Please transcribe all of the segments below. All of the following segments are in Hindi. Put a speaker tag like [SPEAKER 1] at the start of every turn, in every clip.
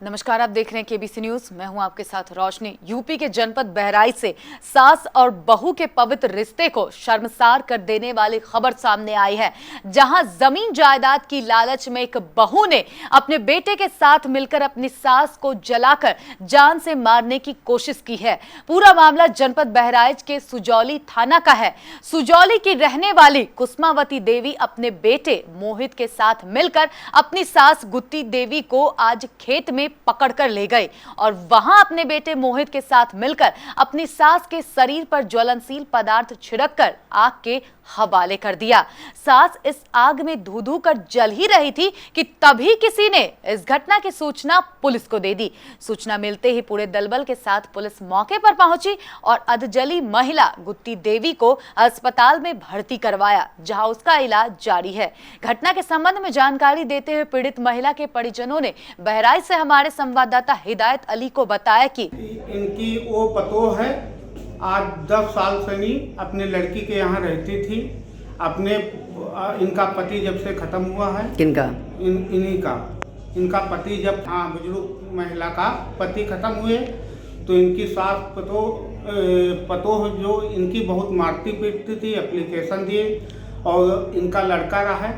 [SPEAKER 1] नमस्कार, आप देख रहे हैं केबीसी न्यूज। मैं हूं आपके साथ रोशनी। यूपी के जनपद बहराइच से सास और बहू के पवित्र रिश्ते को शर्मसार कर देने वाली खबर सामने आई है, जहां जमीन जायदाद की लालच में एक बहू ने अपने बेटे के साथ मिलकर अपनी सास को जलाकर जान से मारने की कोशिश की है। पूरा मामला जनपद बहराइच के सुजौली थाना का है। सुजौली की रहने वाली कुसुमावती देवी अपने बेटे मोहित के साथ मिलकर अपनी सास गुत्ती देवी को आज खेत में पकड़कर ले गए और वहां अपने बेटे मोहित के साथ मिलकर अपनी सास के शरीर पर ज्वलनशील पदार्थ छिड़ककर आग के हवाले कर दिया। सास इस आग में धू धू कर जल ही रही थी कि तभी किसी ने इस घटना की सूचना पुलिस को दे दी। सूचना मिलते ही पूरे दलबल के साथ पुलिस मौके पर पहुंची और अधजली महिला गुत्ती देवी को अस्पताल में भर्ती करवाया, जहां उसका इलाज जारी है। घटना के संबंध में जानकारी देते हुए पीड़ित महिला के परिजनों ने बहराइच से हमारे संवाददाता हिदायत अली को बताया कि
[SPEAKER 2] इनकी वो पतोह है, आज 10 साल से नहीं अपने लड़की के यहाँ रहती थी। अपने इनका पति जब से खत्म हुआ है,
[SPEAKER 3] किनका?
[SPEAKER 2] इन्हीं का। इनका पति जब बुजुर्ग महिला का पति खत्म हुए तो इनकी सास पतोह जो इनकी बहुत मारती पीटती थी। एप्लीकेशन दिए और इनका लड़का रहा है,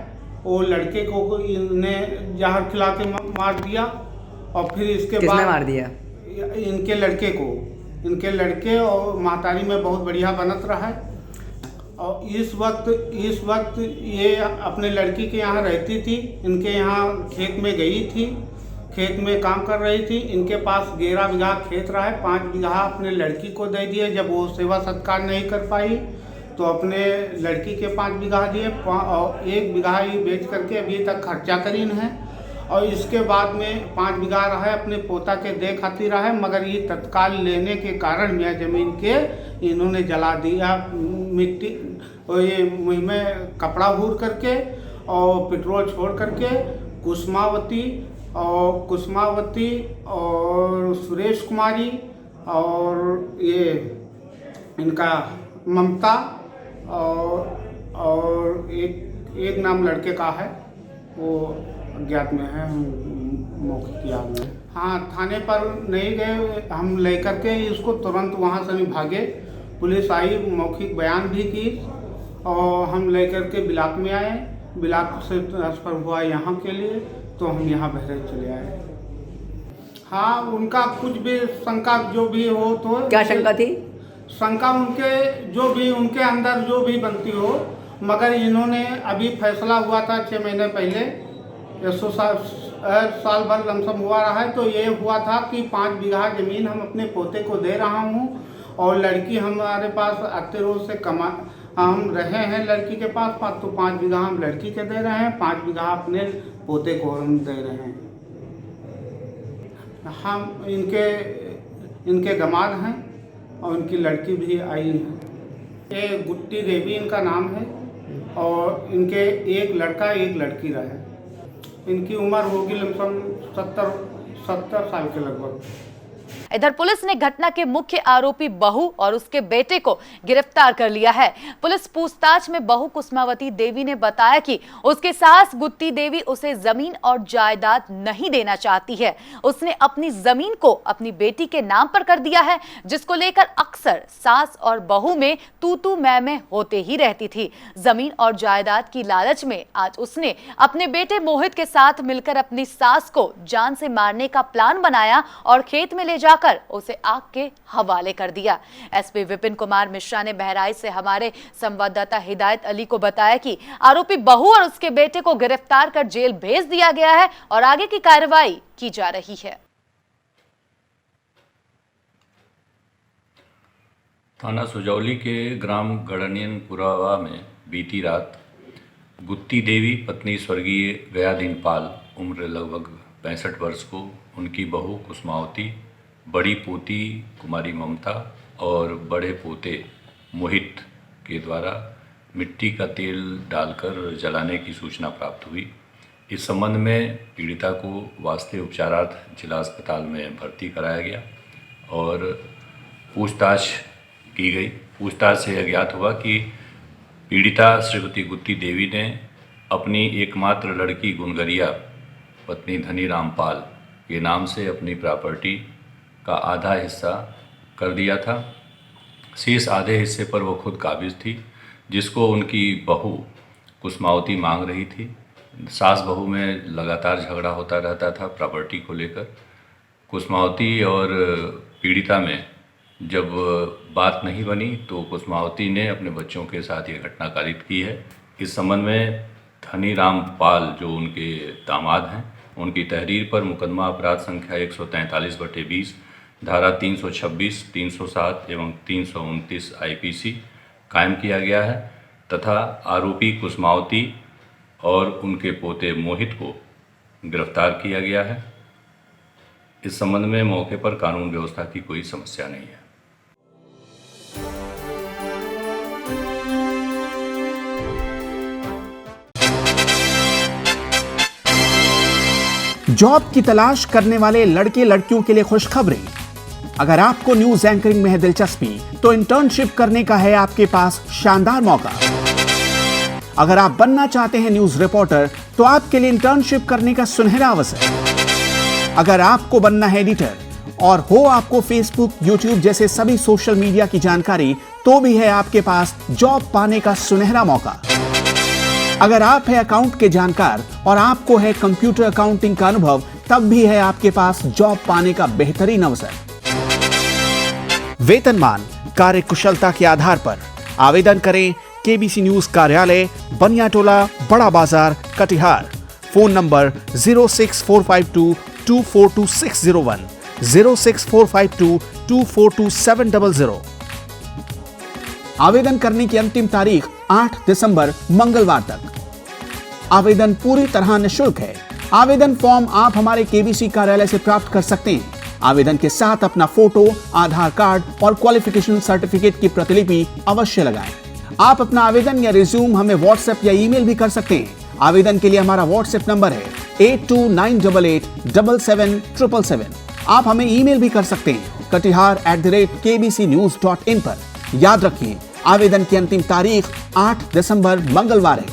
[SPEAKER 2] वो लड़के को इन्हें जहर खिला के मार दिया। और फिर इसके
[SPEAKER 3] किसने
[SPEAKER 2] बाद
[SPEAKER 3] मार दिया?
[SPEAKER 2] इनके लड़के और महतारी में बहुत बढ़िया बनत रहा है। और इस वक्त ये अपने लड़की के यहाँ रहती थी। इनके यहाँ खेत में गई थी, खेत में काम कर रही थी। इनके पास 11 बीघा खेत रहा है, 5 बीघा अपने लड़की को दे दिए। जब वो सेवा सत्कार नहीं कर पाई तो अपने लड़की के 5 बीघा दिए और 1 बीघा ही बेच करके अभी तक खर्चा करीन है। और इसके बाद में 5 बीघा रहा है अपने पोता के दे खातिर रहा है, मगर ये तत्काल लेने के कारण यह जमीन के इन्होंने जला दिया। मिट्टी और ये मुँह में कपड़ा भूर करके और पेट्रोल छोड़ करके कुसुमावती और सुरेश कुमारी और ये इनका ममता और एक नाम लड़के का है, वो अज्ञात में है, मौके याद में। हाँ, थाने पर नहीं गए हम, लेकर के इसको तुरंत वहाँ से नहीं भागे। पुलिस आई, मौखिक बयान भी की और हम लेकर के बिलाक में आए। बिलाक से ट्रांसफ़र हुआ यहाँ के लिए, तो हम यहाँ बहराइच चले आए। हाँ, उनका कुछ भी शंका जो भी हो तो
[SPEAKER 3] क्या शंका थी?
[SPEAKER 2] शंका उनके जो भी उनके अंदर जो भी बनती हो, मगर इन्होंने अभी फैसला हुआ था 6 महीने पहले, 100 साल भर लमसम हुआ रहा है। तो ये हुआ था कि 5 बीघा ज़मीन हम अपने पोते को दे रहा हूँ और लड़की हमारे पास आते रोज से हम रहे हैं लड़की के पास, तो 5 बीघा हम लड़की के दे रहे हैं, 5 बीघा अपने पोते को हम दे रहे हैं। हम इनके दामाद हैं और इनकी लड़की भी आई है। ये गुत्ती देवी इनका नाम है और इनके एक लड़का एक लड़की रहे। इनकी उम्र होगी लमसम 70 साल के लगभग।
[SPEAKER 1] इधर पुलिस ने घटना के मुख्य आरोपी बहू और उसके बेटे को गिरफ्तार कर लिया है। पुलिस पूछताछ में बहू कुसुमावती देवी ने बताया कि उसके सास गुत्ती देवी उसे जमीन और जायदाद नहीं देना चाहती है। उसने अपनी जमीन को अपनी बेटी के नाम पर कर दिया है, जिसको लेकर अक्सर सास और बहू में तू मैं होते ही रहती थी। जमीन और जायदाद की लालच में आज उसने अपने बेटे मोहित के साथ मिलकर अपनी सास को जान से मारने का प्लान बनाया और खेत में ले जाकर उसे आग के हवाले कर दिया। एसपी विपिन कुमार मिश्रा ने बहराइच से हमारे संवाददाता हिदायत अली को बताया कि आरोपी बहू और उसके बेटे को गिरफ्तार कर जेल भेज दिया गया है और आगे की कार्रवाई की जा रही है।
[SPEAKER 4] थाना सुजौली के ग्राम गड़नियनपुरवा में बीती रात गुत्ती देवी पत्नी स्वर्गीय गयाधीन पाल उम्र लगभग 65 वर्ष को उनकी बहू कुसुमावती, बड़ी पोती कुमारी ममता और बड़े पोते मोहित के द्वारा मिट्टी का तेल डालकर जलाने की सूचना प्राप्त हुई। इस संबंध में पीड़िता को वास्ते उपचारार्थ जिला अस्पताल में भर्ती कराया गया और पूछताछ की गई। पूछताछ से यह ज्ञात हुआ कि पीड़िता श्रीमती गुत्ती देवी ने अपनी एकमात्र लड़की गुनगरिया पत्नी धनी रामपाल के नाम से अपनी प्रॉपर्टी का आधा हिस्सा कर दिया था। शेष आधे हिस्से पर वो खुद काबिज थी, जिसको उनकी बहू कुसमावती मांग रही थी। सास बहू में लगातार झगड़ा होता रहता था प्रॉपर्टी को लेकर। कुसमावती और पीड़िता में जब बात नहीं बनी तो कुसमावती ने अपने बच्चों के साथ ये घटना कारित की है। इस संबंध में धनीराम पाल जो उनके दामाद हैं, उनकी तहरीर पर मुकदमा अपराध संख्या 143/20 धारा 326, 307 एवं 329 IPC कायम किया गया है तथा आरोपी कुसमावती और उनके पोते मोहित को गिरफ्तार किया गया है। इस संबंध में मौके पर कानून व्यवस्था की कोई समस्या नहीं है।
[SPEAKER 3] जॉब की तलाश करने वाले लड़के लड़कियों के लिए खुशखबरी। अगर आपको न्यूज एंकरिंग में है दिलचस्पी तो इंटर्नशिप करने का है आपके पास शानदार मौका। अगर आप बनना चाहते हैं न्यूज रिपोर्टर तो आपके लिए इंटर्नशिप करने का सुनहरा अवसर। अगर आपको बनना है एडिटर और हो आपको फेसबुक, यूट्यूब जैसे सभी सोशल मीडिया की जानकारी, तो भी है आपके पास जॉब पाने का सुनहरा मौका। अगर आप है अकाउंट के जानकार और आपको है कंप्यूटर अकाउंटिंग का अनुभव, तब भी है आपके पास जॉब पाने का बेहतरीन अवसर। वेतनमान कार्य कुशलता के आधार पर आवेदन करें। केबीसी न्यूज कार्यालय, बनियाटोला, बड़ा बाजार, कटिहार। Phone number 06452242601, 06452242700। आवेदन करने की अंतिम तारीख 8 दिसंबर मंगलवार तक। आवेदन पूरी तरह निःशुल्क है। आवेदन फॉर्म आप हमारे केबीसी कार्यालय से प्राप्त कर सकते हैं। आवेदन के साथ अपना फोटो, आधार कार्ड और क्वालिफिकेशन सर्टिफिकेट की प्रतिलिपि अवश्य लगाएं। आप अपना आवेदन या रिज्यूम हमें व्हाट्सएप या ईमेल भी कर सकते हैं। आवेदन के लिए हमारा व्हाट्सएप नंबर है 8298877777। आप हमें ईमेल भी कर सकते हैं katihar@kbcnews.in पर। याद रखिए, आवेदन की अंतिम तारीख 8 दिसंबर मंगलवार है।